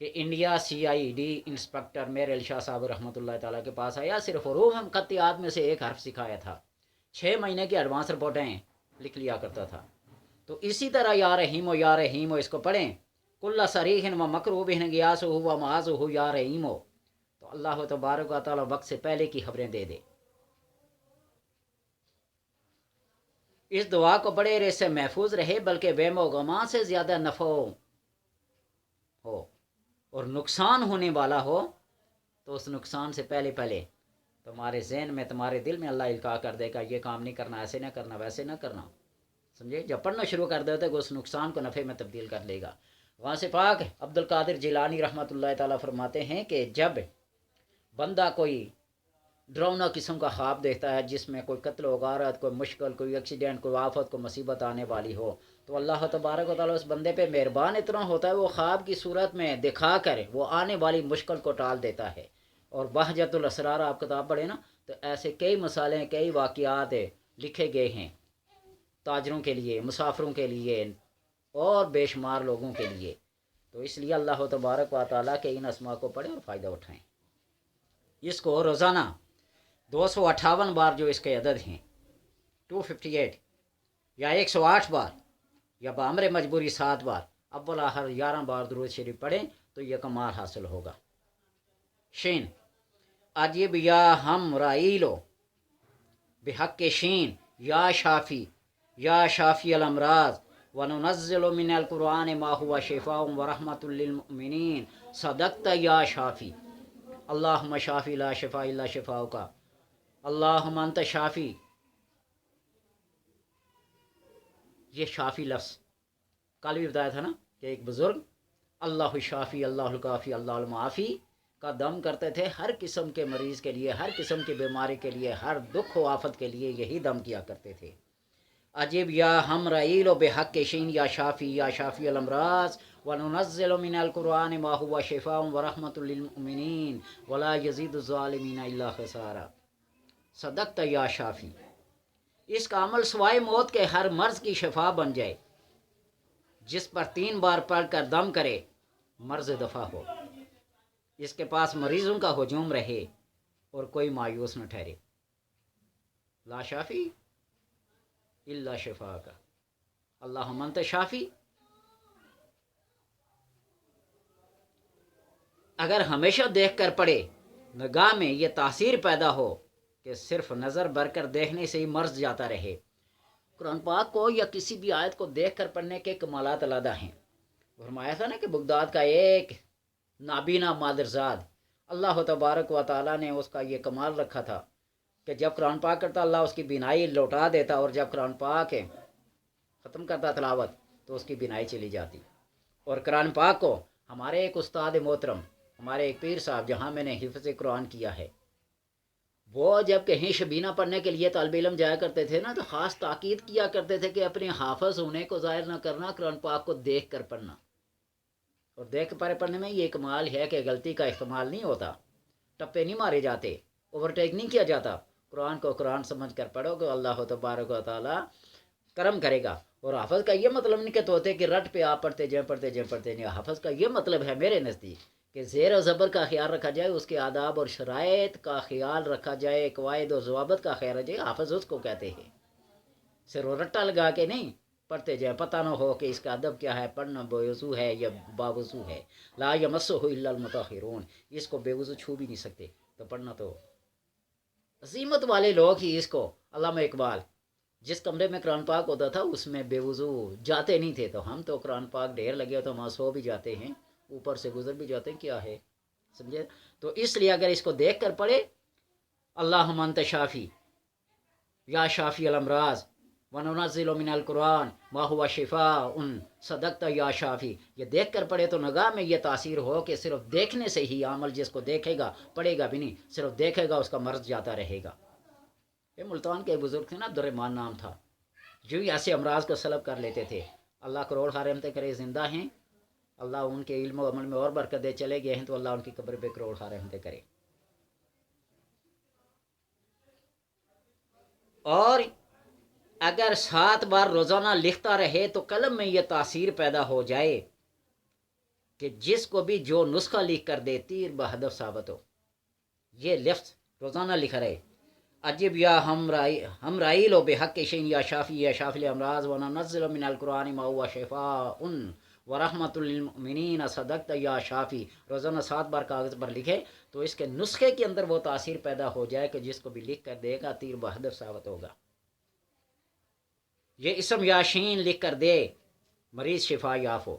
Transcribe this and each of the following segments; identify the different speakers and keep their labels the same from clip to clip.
Speaker 1: کہ India CID inspector میرے شاہ صاحب رحمۃ اللہ تعالیٰ کے پاس آیا، صرف حروف خطیات میں سے ایک حرف سکھایا تھا، 6 مہینے کی ایڈوانس رپورٹیں لکھ لیا کرتا تھا۔ تو اسی طرح یا رحیم اس کو پڑھیں، کل صریح و مکروب گیاس ہو و معاذ ہو یا رحیم، تو اللہ تبارک و تعالیٰ وقت سے پہلے کی خبریں دے دے۔ اس دعا کو پڑھے اور اس سے محفوظ رہے، بلکہ وہم و گمان سے زیادہ نفع ہو اور نقصان ہونے والا ہو تو اس نقصان سے پہلے تمہارے ذہن میں، تمہارے دل میں اللہ القاء کر دے گا، یہ کام نہیں کرنا، ایسے نہ کرنا، ویسے نہ کرنا، سمجھے؟ جب پڑھنا شروع کر دیتے کہ اس نقصان کو نفع میں تبدیل کر لے گا۔ غوث پاک عبد القادر جیلانی رحمۃ اللہ تعالیٰ فرماتے ہیں کہ جب بندہ کوئی ڈراؤنا قسم کا خواب دیکھتا ہے جس میں کوئی قتل و غارت، کوئی مشکل، کوئی ایکسیڈنٹ، کوئی آفت، کوئی مصیبت آنے والی ہو، تو اللہ تبارک و تعالیٰ اس بندے پہ مہربان اتنا ہوتا ہے، وہ خواب کی صورت میں دکھا کر وہ آنے والی مشکل کو ٹال دیتا ہے۔ اور بہجت الاسرار آپ کتاب پڑھیں نا، تو ایسے کئی مسائلیں، کئی واقعات لکھے گئے ہیں تاجروں کے لیے، مسافروں کے لیے اور بے شمار لوگوں کے لیے۔ تو اس لیے اللہ تبارک و تعالیٰ کے ان اسماء کو پڑھیں اور فائدہ اٹھائیں۔ اس کو روزانہ 258 بار جو اس کے عدد ہیں 258 یا 108 بار یا بامر مجبوری 7 بار، اول آخر 11 بار درود شریف پڑھیں تو یہ کمال حاصل ہوگا۔ شین عجیب یا ہم رائیلو بحق شین یا شافی الامراض وننزل من القرآن ما هو شفاء ورحمۃ للمؤمنین صدقت یا شافی اللہم شافی لا شفاء الا شفاؤک اللہم انت شافی۔ یہ شافی لفظ کل بھی بتایا تھا نا کہ ایک بزرگ اللہ شافی اللہ الکافی اللہ المعافی کا دم کرتے تھے ہر قسم کے مریض کے لیے، ہر قسم کی بیماری کے لیے، ہر دکھ و آفت کے لیے یہی دم کیا کرتے تھے۔ عجیب یا ہم رعیل و بحق شین یا شافی الامراض وننزل من القرآن ما هو شفاء ورحمۃ للمؤمنین ولا یزید الظالمین الا خسارا صدقت یا شافی۔ اس کا عمل سوائے موت کے ہر مرض کی شفا بن جائے، جس پر 3 بار پڑھ کر دم کرے مرض دفع ہو، اس کے پاس مریضوں کا ہجوم رہے اور کوئی مایوس نہ ٹھہرے۔ لا شافی الا شفاءک اللہم انت شافی۔ اگر ہمیشہ دیکھ کر پڑھے، نگاہ میں یہ تاثیر پیدا ہو کہ صرف نظر بھر کر دیکھنے سے ہی مرض جاتا رہے۔ قرآن پاک کو یا کسی بھی آیت کو دیکھ کر پڑھنے کے کمالات علیحدہ ہیں۔ فرمایا تھا نا کہ بغداد کا ایک نابینا مادرزاد، اللہ تبارک و تعالیٰ نے اس کا یہ کمال رکھا تھا کہ جب قرآن پاک کرتا اللہ اس کی بینائی لوٹا دیتا، اور جب قرآن پاک ختم کرتا تلاوت تو اس کی بینائی چلی جاتی۔ اور قرآن پاک کو ہمارے ایک استاد محترم، ہمارے ایک پیر صاحب جہاں میں نے حفظ قرآن کیا ہے، وہ جب کہیں شبینہ پڑھنے کے لیے طالب علم جایا کرتے تھے نا، تو خاص تاکید کیا کرتے تھے کہ اپنے حافظ ہونے کو ظاہر نہ کرنا، قرآن پاک کو دیکھ کر پڑھنا۔ اور دیکھ پر پڑھنے میں یہ کمال ہے کہ غلطی کا احتمال نہیں ہوتا، ٹپے نہیں مارے جاتے، اوورٹیک نہیں کیا جاتا۔ قرآن کو قرآن سمجھ کر پڑھو گے، اللہ تبارک و تعالیٰ کرم کرے گا۔ اور حافظ کا یہ مطلب نہیں کہ توتے کہ رٹ پہ آپ پڑھتے نہیں۔ حافظ کا یہ مطلب ہے میرے نزدیک کہ زیر و زبر کا خیال رکھا جائے، اس کے آداب اور شرائط کا خیال رکھا جائے، قواعد و ضوابط کا خیال رکھا جائے، حافظ اس کو کہتے ہیں۔ صرف رٹا لگا کے نہیں پڑھتے جائے، پتہ نہ ہو کہ اس کا ادب کیا ہے، پڑھنا بے وضو ہے یا باوضو ہے۔ لا یمسہ الا المطہرون، اس کو بے وضو چھو بھی نہیں سکتے، تو پڑھنا تو عظیمت والے لوگ ہی اس کو۔ علامہ اقبال جس کمرے میں قرآن پاک ہوتا تھا اس میں بے وضو جاتے نہیں تھے، تو ہم تو قرآن پاک ڈھیر لگے تو وہاں سو بھی جاتے ہیں، اوپر سے گزر بھی جاتے ہیں، کیا ہے، سمجھے؟ تو اس لیے اگر اس کو دیکھ کر پڑھے، اللہم انت شافی یا شافی الامراض وننزل من القرآن ما هو شفاء صدقت یا شافی، یہ دیکھ کر پڑھے تو نگاہ میں یہ تاثیر ہو کہ صرف دیکھنے سے ہی عمل، جس کو دیکھے گا پڑھے گا بھی نہیں، صرف دیکھے گا اس کا مرض جاتا رہے گا۔ یہ ملتان کے بزرگ تھے نا، عبدالرحمن نام تھا، جو ہی ایسے امراض کو سلب کر لیتے تھے۔ اللہ کروڑ رحمتیں کرے، زندہ ہیں، اللہ ان کے علم و عمل میں اور برکت دے، چلے گئے ہیں تو اللہ ان کی قبر پہ کروڑ رحمتیں کرے۔ اور اگر 7 بار روزانہ لکھتا رہے تو قلم میں یہ تاثیر پیدا ہو جائے کہ جس کو بھی جو نسخہ لکھ کر دے تیر بہدف ثابت ہو. یہ لفظ روزانہ لکھا رہے. عجب یا ہم رائل و بے حق شین یا شافی الامراض و ننزل من القرآن ما هو شفاء و رحمت للمؤمنین صدقت یا شافی. روزانہ 7 بار کاغذ پر لکھے تو اس کے نسخے کے اندر وہ تاثیر پیدا ہو جائے کہ جس کو بھی لکھ کر دے گا تیر بہدف ثابت ہوگا. یہ اسم یا شین لکھ کر دے مریض شفا یاف ہو.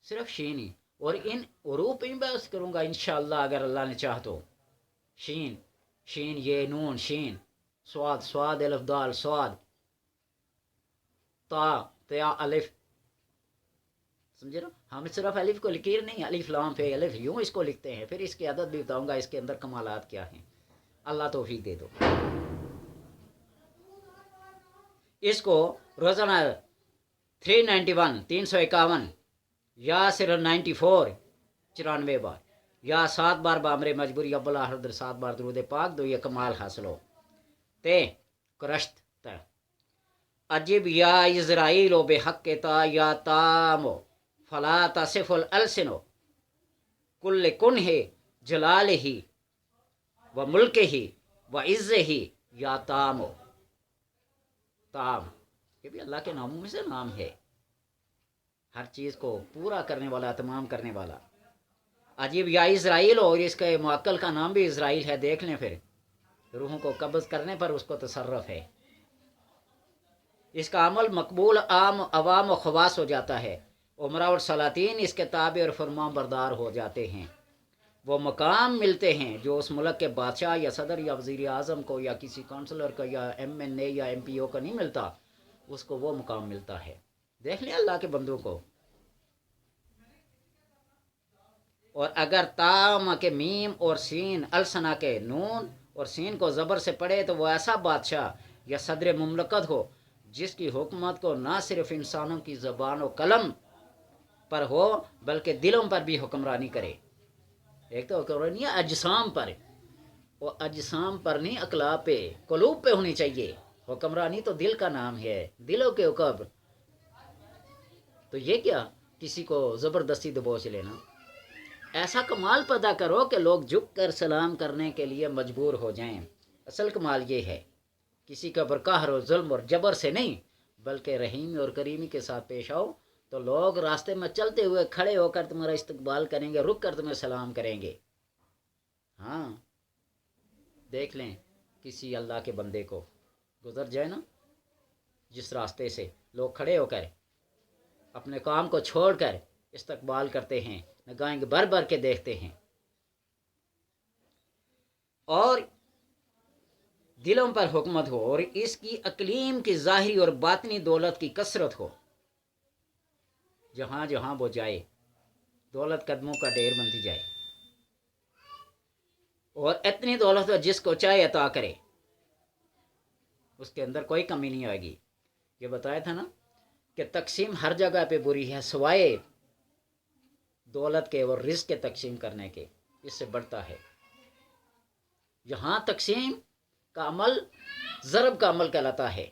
Speaker 1: صرف شین ہی. اور ان حروف پہ بحث کروں گا انشاءاللہ اگر اللہ نے چاہ تو. شین شین یہ نون شین سواد الف دال سواد تا تیا الف. سمجھے نا. ہم صرف الف کو لکیر نہیں الف لام پہ الف یوں اس کو لکھتے ہیں. پھر اس کی عدد بھی بتاؤں گا اس کے اندر کمالات کیا ہیں. اللہ توفیق دے دو. اس کو روزانہ 391 351 یا صرف 94 94 بار یا 7 بار بامر مجبوری ابل حضر 7 بار درود پاک دو یہ کمال حاصل ہو. تے کرشت تا عجب یا اسرائیل و بے حق تا یا تامو فلا تصف الالسنو کل کن ہے جلال ہی و ملک ہی و عز ہی یا تامو. تام یہ بھی اللہ کے ناموں میں سے نام ہے. ہر چیز کو پورا کرنے والا تمام کرنے والا. عجیب یا اسرائیل اور اس کے معقل کا نام بھی اسرائیل ہے. دیکھ لیں پھر روحوں کو قبض کرنے پر اس کو تصرف ہے. اس کا عمل مقبول عام عوام و خواص ہو جاتا ہے. عمرہ اور سلاطین اس کے تابع اور فرمان بردار ہو جاتے ہیں. وہ مقام ملتے ہیں جو اس ملک کے بادشاہ یا صدر یا وزیر اعظم کو یا کسی کونسلر کا یا MNA یا MPO کا نہیں ملتا. اس کو وہ مقام ملتا ہے. دیکھ لیں اللہ کے بندوں کو. اور اگر تام کے میم اور سین السنا کے نون اور سین کو زبر سے پڑھے تو وہ ایسا بادشاہ یا صدر مملکت ہو جس کی حکومت کو نہ صرف انسانوں کی زبان و قلم پر ہو بلکہ دلوں پر بھی حکمرانی کرے. ایک تو حکمرانی ہے اجسام پر. وہ اجسام پر نہیں اقلاب پہ قلوب پہ ہونی چاہیے. حکمرانی تو دل کا نام ہے. دلوں کے اوپر تو یہ کیا کسی کو زبردستی دبوچ لینا. ایسا کمال پیدا کرو کہ لوگ جھک کر سلام کرنے کے لیے مجبور ہو جائیں. اصل کمال یہ ہے کسی کا برقہر و ظلم اور جبر سے نہیں بلکہ رحیم اور کریمی کے ساتھ پیش آؤ تو لوگ راستے میں چلتے ہوئے کھڑے ہو کر تمہارا استقبال کریں گے. رک کر تمہیں سلام کریں گے. ہاں دیکھ لیں کسی اللہ کے بندے کو گزر جائے نا جس راستے سے لوگ کھڑے ہو کر اپنے کام کو چھوڑ کر استقبال کرتے ہیں نگاہیں بھر بھر کے دیکھتے ہیں. اور دلوں پر حکمت ہو اور اس کی اقلیم کی ظاہری اور باطنی دولت کی کثرت ہو. جہاں جہاں وہ جائے دولت قدموں کا ڈھیر بنتی جائے. اور اتنی دولت ہو جس کو چاہے عطا کرے. اس کے اندر کوئی کمی نہیں آئے گی. یہ بتایا تھا نا کہ تقسیم ہر جگہ پہ بری ہے سوائے دولت کے اور رزق کے تقسیم کرنے کے. اس سے بڑھتا ہے. یہاں تقسیم کا عمل ضرب کا عمل کہلاتا ہے.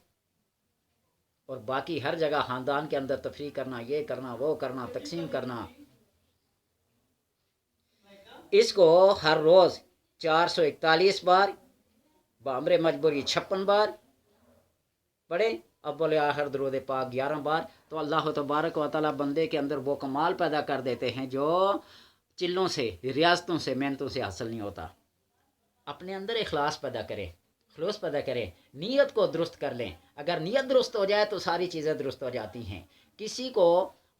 Speaker 1: اور باقی ہر جگہ خاندان کے اندر تفریح کرنا یہ کرنا وہ کرنا تقسیم کرنا. اس کو ہر روز 441 بار بامر مجبوری 56 بار پڑھے. اول آخر درود پاک 11 بار تو اللہ تبارک و تعالی بندے کے اندر وہ کمال پیدا کر دیتے ہیں جو چلوں سے ریاضتوں سے محنتوں سے حاصل نہیں ہوتا. اپنے اندر اخلاص پیدا کریں خلوص پیدا کریں. نیت کو درست کر لیں. اگر نیت درست ہو جائے تو ساری چیزیں درست ہو جاتی ہیں. کسی کو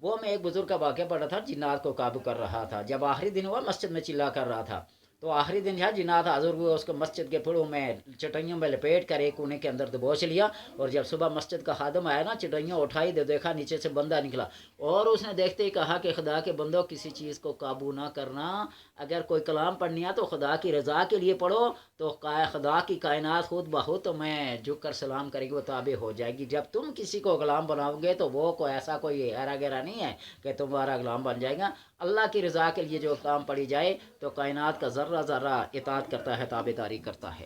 Speaker 1: وہ میں ایک بزرگ کا واقعہ پڑھا تھا. جنات کو قابو کر رہا تھا. جب آخری دن ہوا مسجد میں چلا کر رہا تھا تو آخری دن جنات حاضر ہوئے. اس کو مسجد کے پھڑوں میں چٹائیوں میں لپیٹ کر ایک کونے کے اندر دبوچ لیا. اور جب صبح مسجد کا خادم آیا نا چٹائیاں اٹھائی دیکھا نیچے سے بندہ نکلا. اور اس نے دیکھتے ہی کہا کہ خدا کے بندوں کسی چیز کو قابو نہ کرنا. اگر کوئی کلام پڑھنی ہے تو خدا کی رضا کے لیے پڑھو تو خدا کی کائنات خود بخود تو میں جھک کر سلام کرے گی وہ تابع ہو جائے گی. جب تم کسی کو غلام بناؤ گے تو وہ کوئی ایسا کوئی ایرا گیرا نہیں ہے کہ تمہارا غلام بن جائے گا. اللہ کی رضا کے لیے جو کام پڑھی جائے تو کائنات کا ذرہ ذرہ اطاعت کرتا ہے تابع داری کرتا ہے.